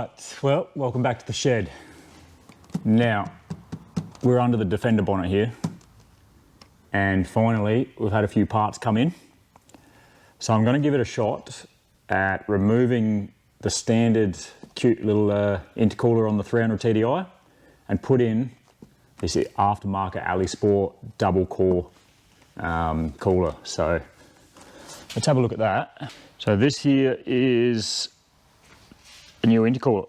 Right, well, welcome back to the shed. Now, we're under the Defender bonnet here, and finally we've had a few parts come in. So I'm going to give it a shot at removing the standard cute little intercooler on the 300 Tdi and put in this aftermarket Allisport Double Core cooler. So let's have a look at that. So this here is a new intercooler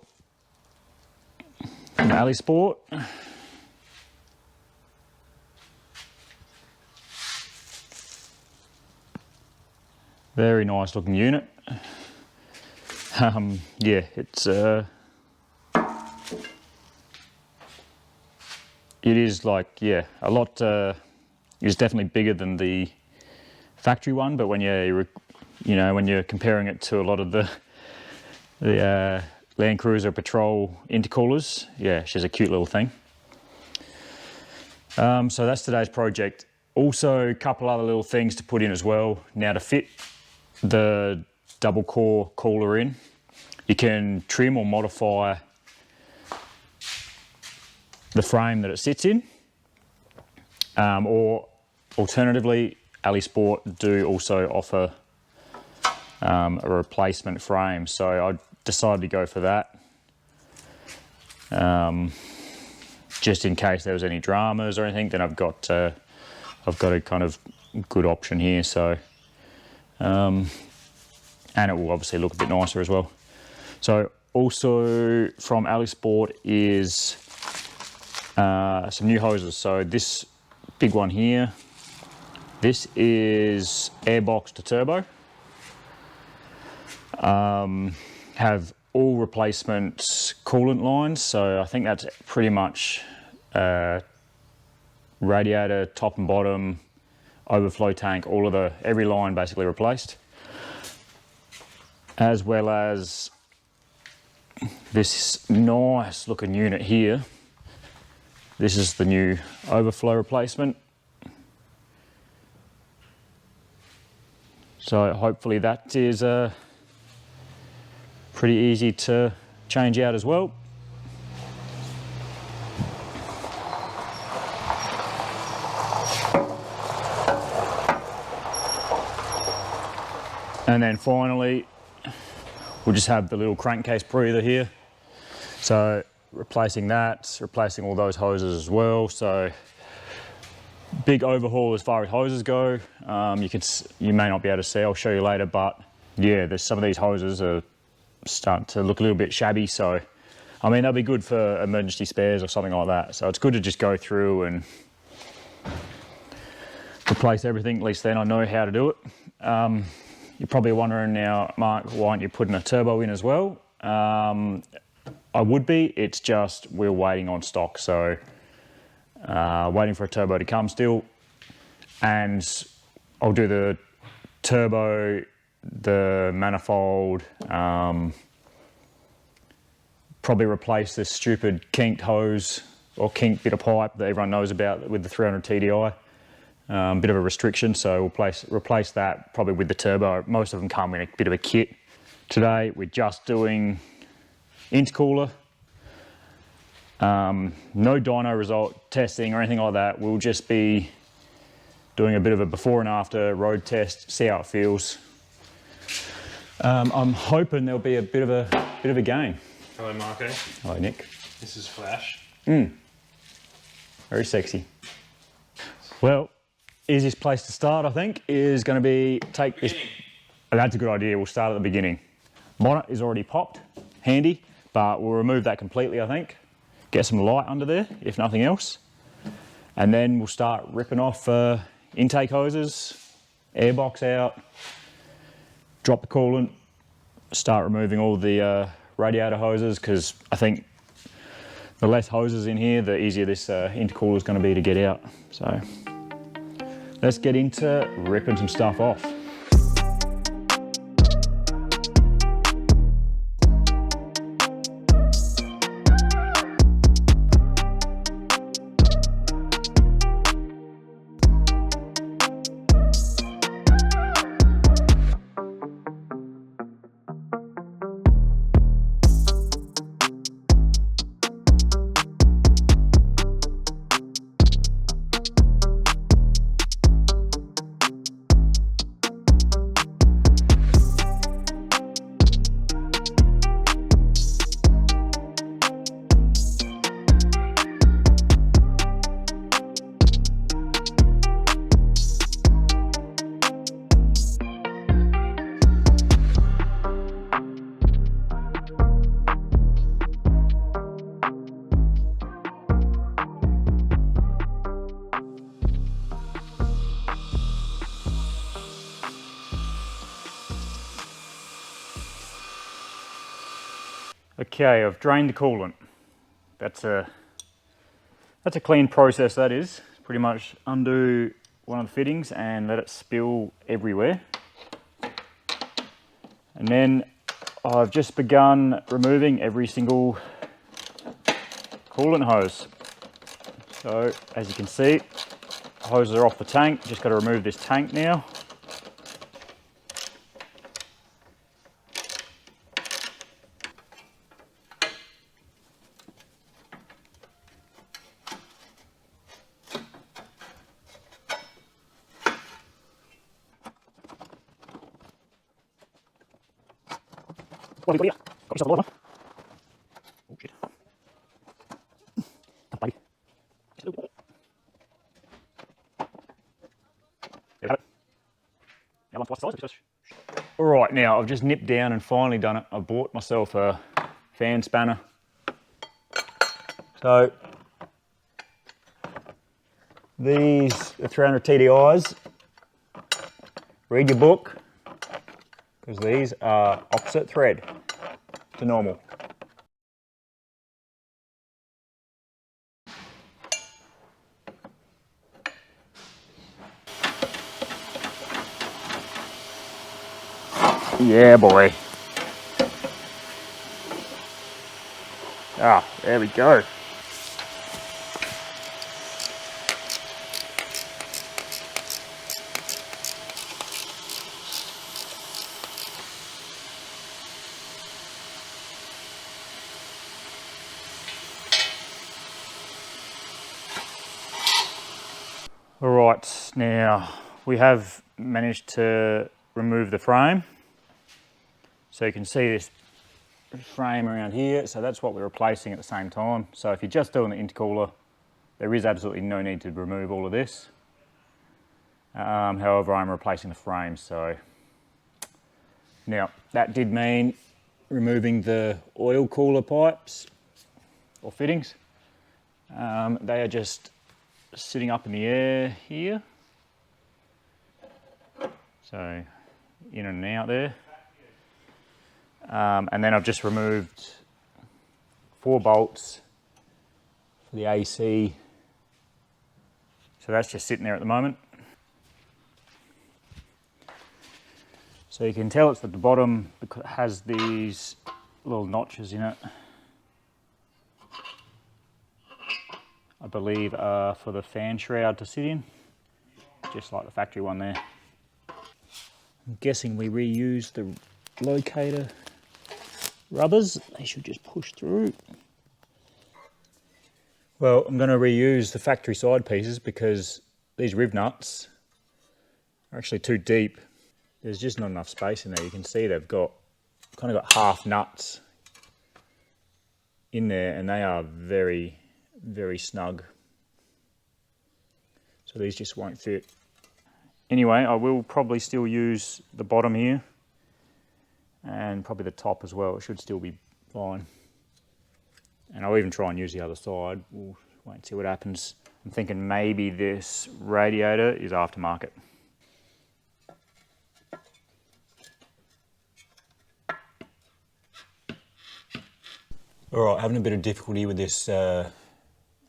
from Allisport. Very nice looking unit. Yeah, it's it is like, yeah, a lot. It's definitely bigger than the factory one, but when you know, when you're comparing it to a lot of the Land Cruiser Patrol intercoolers, yeah, she's a cute little thing. So that's today's project. Also, a couple other little things to put in as well. Now, to fit the double core cooler in, you can trim or modify the frame that it sits in, or alternatively, Allisport do also offer a replacement frame, so I decided to go for that, just in case there was any dramas or anything. Then I've got a kind of good option here. So and it will obviously look a bit nicer as well. So also from Allisport is some new hoses. So this big one here, this is airbox to turbo. Have all replacement coolant lines, so I think that's pretty much radiator, top and bottom, overflow tank, every line basically replaced, as well as this nice looking unit here. This is the new overflow replacement, so hopefully that is pretty easy to change out as well. And then finally, we'll just have the little crankcase breather here. So replacing that, replacing all those hoses as well. So big overhaul as far as hoses go. You may not be able to see, I'll show you later, but yeah, there's some of these hoses are starting to look a little bit shabby. So, I mean, they'll be good for emergency spares or something like that. So it's good to just go through and replace everything. At least then I know how to do it. You're probably wondering now, Mark, why aren't you putting a turbo in as well? I would be, it's just we're waiting on stock. So waiting for a turbo to come still. And I'll do the turbo, the manifold, probably replace this stupid kinked hose or kinked bit of pipe that everyone knows about with the 300 Tdi. Bit of a restriction, so we'll replace that probably with the turbo. Most of them come in a bit of a kit. Today we're just doing intercooler. No dyno result testing or anything like that. We'll just be doing a bit of a before and after road test, see how it feels. I'm hoping there'll be a bit of a gain. Hello, Marco. Hello, Nick. This is Flash. Very sexy. Well, easiest place to start, I think, is going to be take this. Oh, that's a good idea. We'll start at the beginning. Bonnet is already popped, handy, but we'll remove that completely, I think. Get some light under there, if nothing else, and then we'll start ripping off intake hoses, airbox out, drop the coolant, start removing all the radiator hoses, because I think the less hoses in here, the easier this intercooler is going to be to get out. So let's get into ripping some stuff off. Okay, I've drained the coolant. That's a clean process, that is. Pretty much undo one of the fittings and let it spill everywhere. And then I've just begun removing every single coolant hose. So as you can see, hoses are off the tank. Just got to remove this tank now. What have you got here? Got yourself a lot, huh? Oh shit. Come, baby. There we have it. Now one twice the size. Alright, now I've just nipped down and finally done it. I bought myself a fan spanner. So these are 300 TDIs. Read your book, because these are opposite thread to normal. Yeah, boy. Ah, there we go. All right, now we have managed to remove the frame. So you can see this frame around here. So that's what we're replacing at the same time. So if you're just doing the intercooler, there is absolutely no need to remove all of this. However, I'm replacing the frame. So now that did mean removing the oil cooler pipes or fittings. They are just sitting up in the air here. So in and out there. And then I've just removed 4 bolts for the AC. So that's just sitting there at the moment. So you can tell it's at the bottom because it has these little notches in it. I believe for the fan shroud to sit in, just like the factory one there. I'm guessing we reused the locator rubbers. They should just push through. Well, I'm going to reuse the factory side pieces because these rib nuts are actually too deep. There's just not enough space in there. You can see they've got kind of got half nuts in there, and they are very, very snug. So these just won't fit. Anyway, I will probably still use the bottom here and probably the top as well. It should still be fine. And I'll even try and use the other side. We'll wait and see what happens. I'm thinking maybe this radiator is aftermarket. All right, having a bit of difficulty with this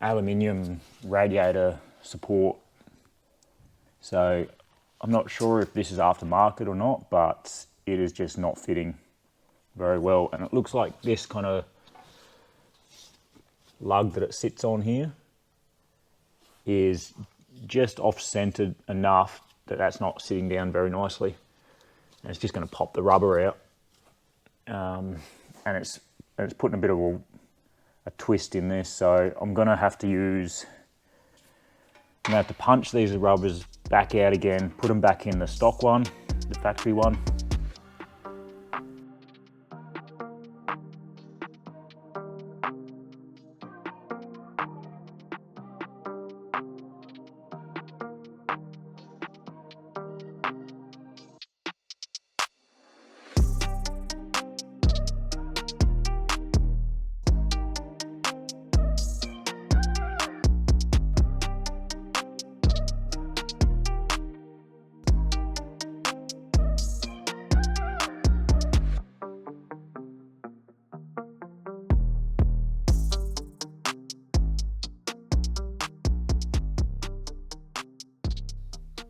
aluminium radiator support. So I'm not sure if this is aftermarket or not, but it is just not fitting very well. And it looks like this kind of lug that it sits on here is just off-centered enough that that's not sitting down very nicely. And it's just going to pop the rubber out. And it's putting a bit of a twist in this, so I'm going to have to use, I'm going to have to punch these rubbers back out again, put them back in the stock one, the factory one.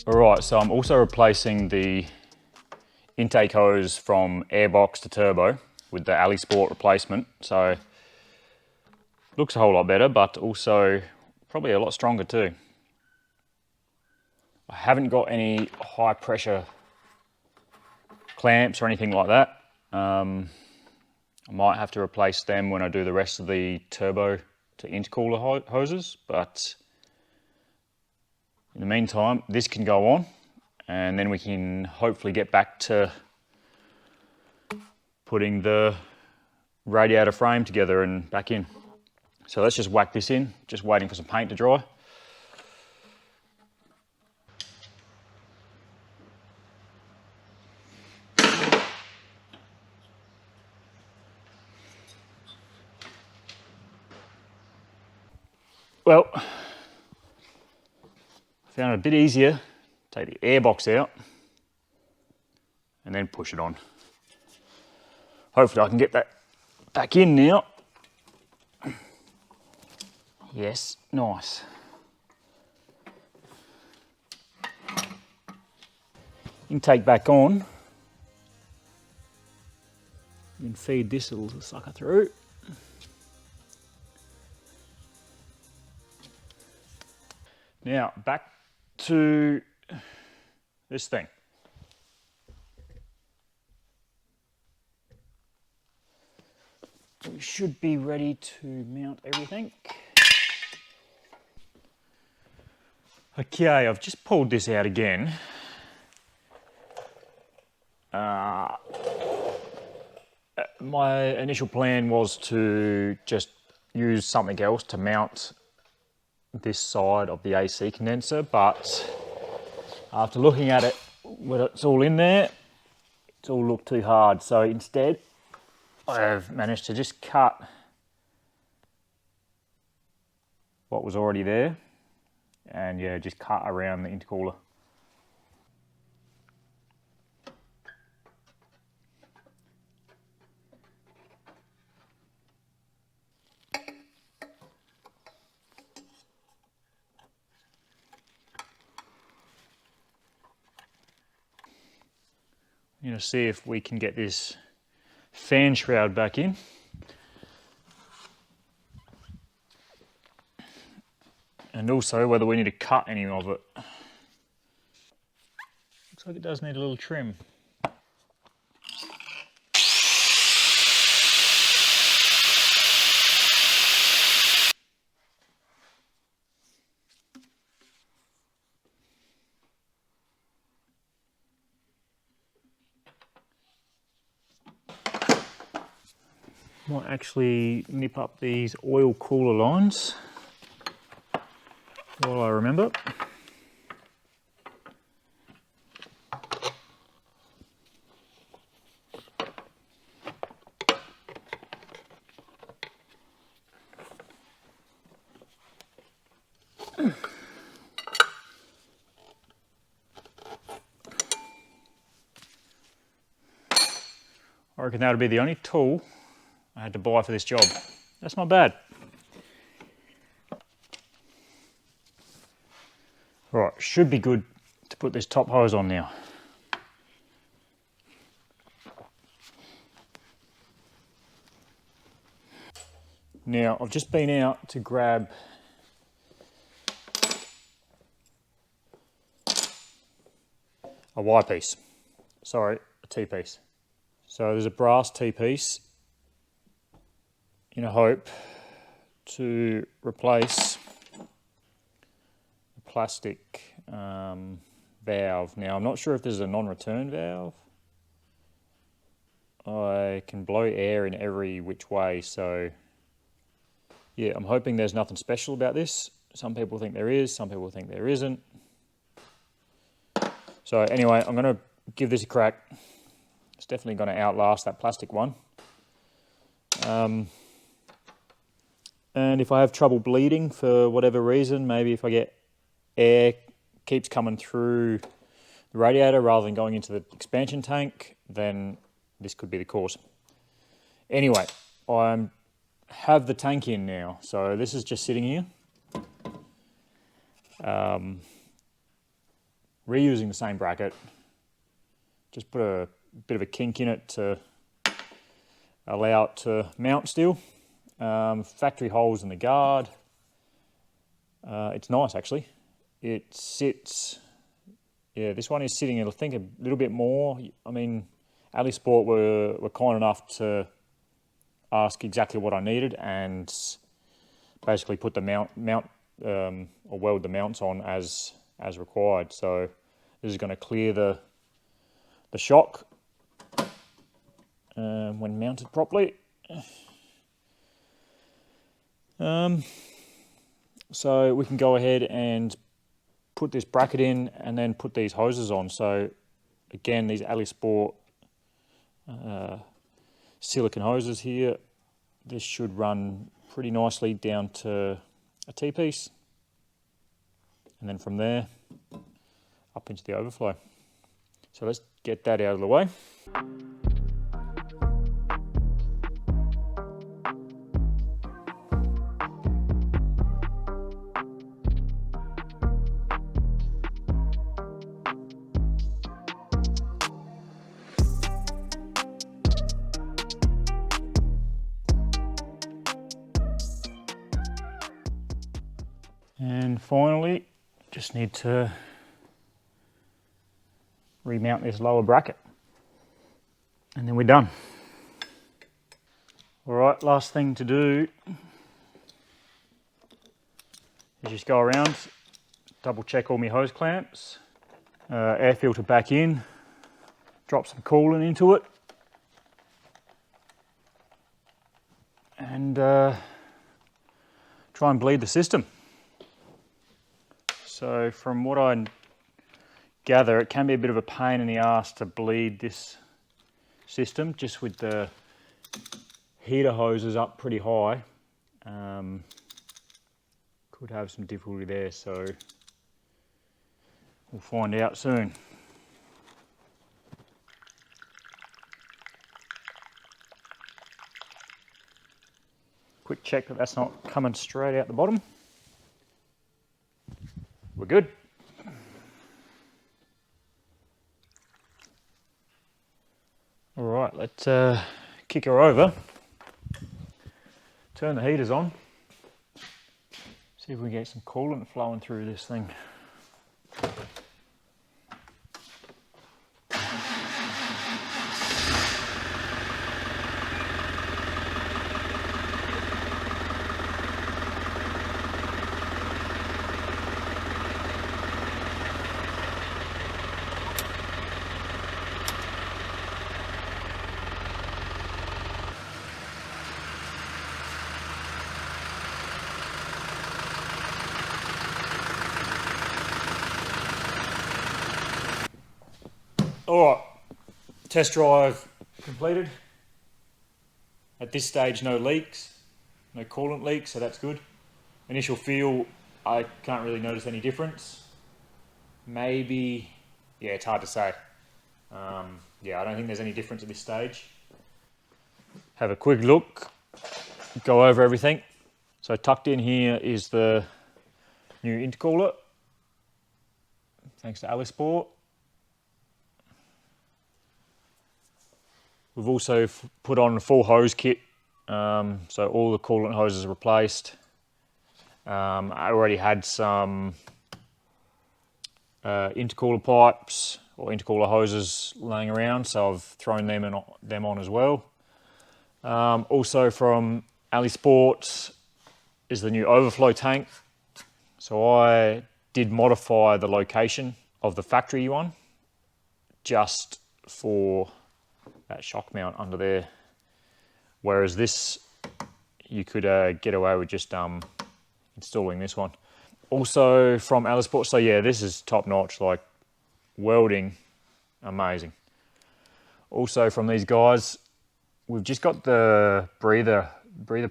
All right, so I'm also replacing the intake hose from airbox to turbo with the Allisport replacement. So looks a whole lot better, but also probably a lot stronger too. I haven't got any high pressure clamps or anything like that. I might have to replace them when I do the rest of the turbo to intercooler hoses, but in the meantime, this can go on, and then we can hopefully get back to putting the radiator frame together and back in. So let's just whack this in, just waiting for some paint to dry. Well, I found it a bit easier. Take the airbox out and then push it on. Hopefully I can get that back in now. Yes, nice. Intake back on. You can feed this little sucker through. Now back to this thing. We should be ready to mount everything. Okay, I've just pulled this out again. My initial plan was to just use something else to mount this side of the AC condenser, but after looking at it, when it's all in there, it's all looked too hard. So instead, I've managed to just cut what was already there, and yeah, just cut around the intercooler. I'm going to see if we can get this fan shroud back in. And also whether we need to cut any of it. Looks like it does need a little trim. Might actually nip up these oil cooler lines while I remember. I reckon that would be the only tool I had to buy for this job. That's not bad. Right, should be good to put this top hose on now. Now, I've just been out to grab a Y piece. Sorry, a T piece. So there's a brass T piece in a hope to replace the plastic valve. Now, I'm not sure if this is a non-return valve. I can blow air in every which way, so yeah, I'm hoping there's nothing special about this. Some people think there is, some people think there isn't. So anyway, I'm going to give this a crack. It's definitely going to outlast that plastic one. And if I have trouble bleeding for whatever reason, maybe if I get air keeps coming through the radiator rather than going into the expansion tank, then this could be the cause. Anyway, I have the tank in now, so this is just sitting here. reusing the same bracket, just put a bit of a kink in it to allow it to mount still. Factory holes in the guard. It's nice actually. It sits, yeah, this one is sitting, I think, a little bit more. I mean, Allisport were kind enough to ask exactly what I needed and basically put the mount or weld the mounts on as required. So this is going to clear the shock when mounted properly. So we can go ahead and put this bracket in and then put these hoses on. So again, these Allisport silicone hoses here, this should run pretty nicely down to a T-piece, and then from there up into the overflow. So let's get that out of the way. And finally, just need to remount this lower bracket, and then we're done. All right, last thing to do is just go around, double check all my hose clamps, air filter back in, drop some coolant into it, and try and bleed the system. So from what I gather, it can be a bit of a pain in the ass to bleed this system, just with the heater hoses up pretty high. Could have some difficulty there, so we'll find out soon. Quick check that that's not coming straight out the bottom. We're good. All right, let's kick her over, turn the heaters on, see if we can get some coolant flowing through this thing. All right, test drive completed. At this stage, no leaks, no coolant leaks, so that's good. Initial feel, I can't really notice any difference. Maybe, yeah, it's hard to say. Yeah, I don't think there's any difference at this stage. Have a quick look, go over everything. So tucked in here is the new intercooler, thanks to Allisport. We've also put on a full hose kit, so all the coolant hoses are replaced. I already had some intercooler pipes or intercooler hoses laying around, so I've thrown them on as well. Also from Allisport is the new overflow tank. So I did modify the location of the factory one just for that shock mount under there, whereas this you could get away with just installing this one. Also from Allisport, so yeah, this is top notch, like welding, amazing. Also from these guys, we've just got the breather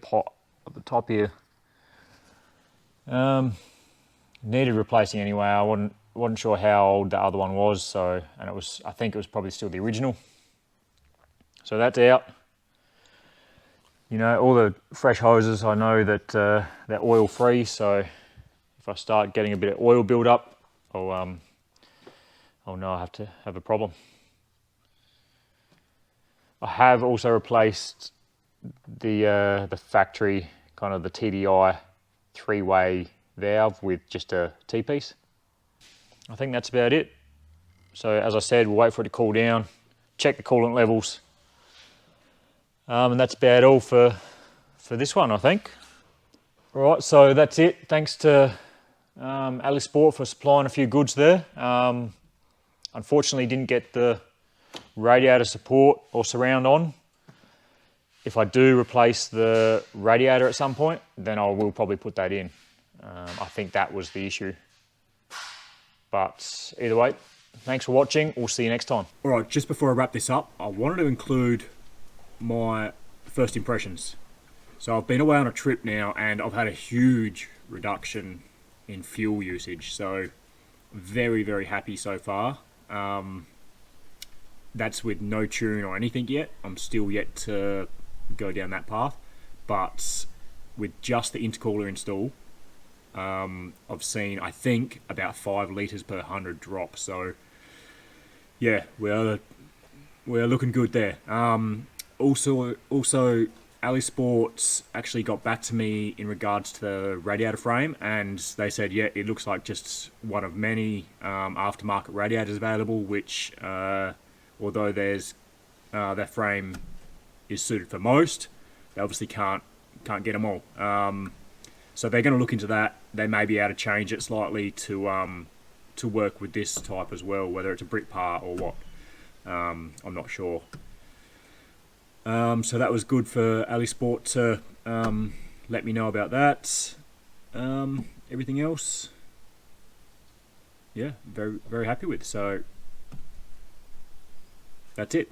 pot at the top here. Needed replacing anyway. I wasn't sure how old the other one was, so, and I think it was probably still the original. So that's out. You know, all the fresh hoses, I know that they're oil free, so if I start getting a bit of oil build up, I'll oh no, I have to have a problem. I have also replaced the factory, kind of the TDI 3-way valve with just a T-piece. I think that's about it. So as I said, we'll wait for it to cool down, check the coolant levels, and that's about all for this one, I think. All right, so that's it. Thanks to Allisport for supplying a few goods there. Unfortunately, didn't get the radiator support or surround on. If I do replace the radiator at some point, then I will probably put that in. I think that was the issue. But either way, thanks for watching. We'll see you next time. All right, just before I wrap this up, I wanted to include my first impressions. So I've been away on a trip now and I've had a huge reduction in fuel usage. So very, very happy so far. That's with no tune or anything yet. I'm still yet to go down that path. But with just the intercooler install, I've seen, I think, about 5 litres per 100 drop. So yeah, we're looking good there. Also, Allisport actually got back to me in regards to the radiator frame, and they said, yeah, it looks like just one of many aftermarket radiators available, which, although there's that frame is suited for most, they obviously can't get them all. So they're going to look into that. They may be able to change it slightly to work with this type as well, whether it's a brick part or what. I'm not sure. So that was good for Allisport to let me know about that. Everything else, yeah, very, very happy with. So that's it.